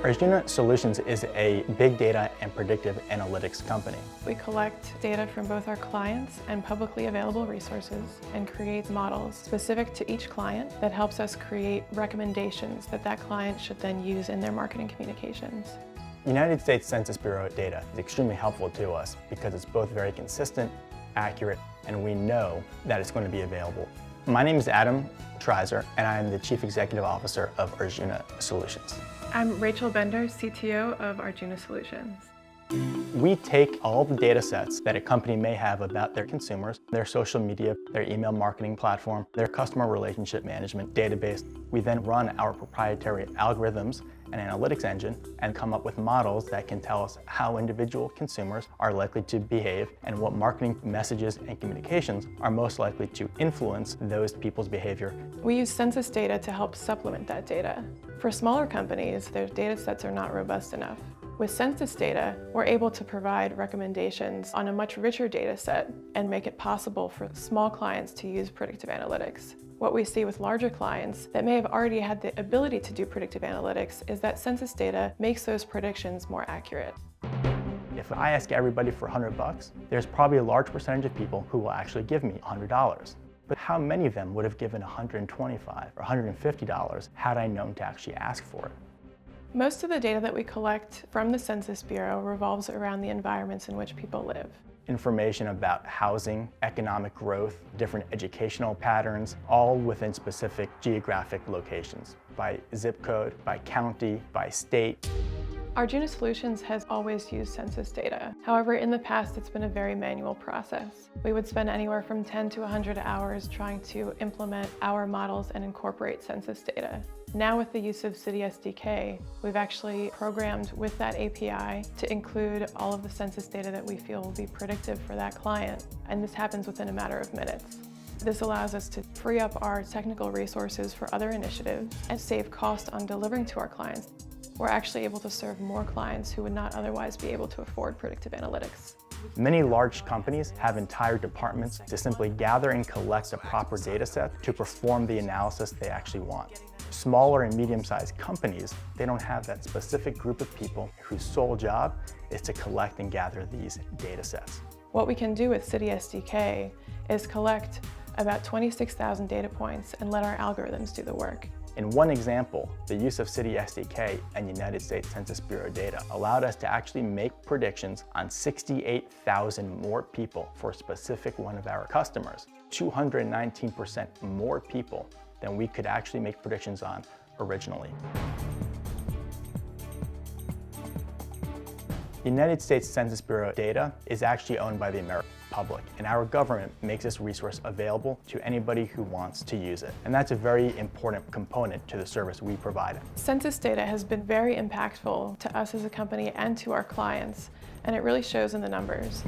Arjuna Solutions is a big data and predictive analytics company. We collect data from both our clients and publicly available resources and create models specific to each client that helps us create recommendations that client should then use in their marketing communications. United States Census Bureau data is extremely helpful to us because it's both very consistent, accurate, and we know that it's going to be available. My name is Adam Treiser, and I am the Chief Executive Officer of Arjuna Solutions. I'm Rachel Bender, CTO of Arjuna Solutions. We take all the data sets that a company may have about their consumers, their social media, their email marketing platform, their customer relationship management database. We then run our proprietary algorithms and analytics engine and come up with models that can tell us how individual consumers are likely to behave and what marketing messages and communications are most likely to influence those people's behavior. We use census data to help supplement that data. For smaller companies, their data sets are not robust enough. With census data, we're able to provide recommendations on a much richer data set and make it possible for small clients to use predictive analytics. What we see with larger clients that may have already had the ability to do predictive analytics is that census data makes those predictions more accurate. If I ask everybody for $100, there's probably a large percentage of people who will actually give me $100. But how many of them would have given $125 or $150 had I known to actually ask for it? Most of the data that we collect from the Census Bureau revolves around the environments in which people live. Information about housing, economic growth, different educational patterns, all within specific geographic locations, by zip code, by county, by state. Arjuna Solutions has always used census data. However, in the past, it's been a very manual process. We would spend anywhere from 10 to 100 hours trying to implement our models and incorporate census data. Now with the use of CitySDK, we've actually programmed with that API to include all of the census data that we feel will be predictive for that client, and this happens within a matter of minutes. This allows us to free up our technical resources for other initiatives and save cost on delivering to our clients. We're actually able to serve more clients who would not otherwise be able to afford predictive analytics. Many large companies have entire departments to simply gather and collect the proper data set to perform the analysis they actually want. Smaller and medium-sized companies, they don't have that specific group of people whose sole job is to collect and gather these data sets. What we can do with CitySDK is collect about 26,000 data points and let our algorithms do the work. In one example, the use of CitySDK and United States Census Bureau data allowed us to actually make predictions on 68,000 more people for a specific one of our customers, 219% more people than we could actually make predictions on originally. The United States Census Bureau data is actually owned by the American public, and our government makes this resource available to anybody who wants to use it. And that's a very important component to the service we provide. Census data has been very impactful to us as a company and to our clients, and it really shows in the numbers.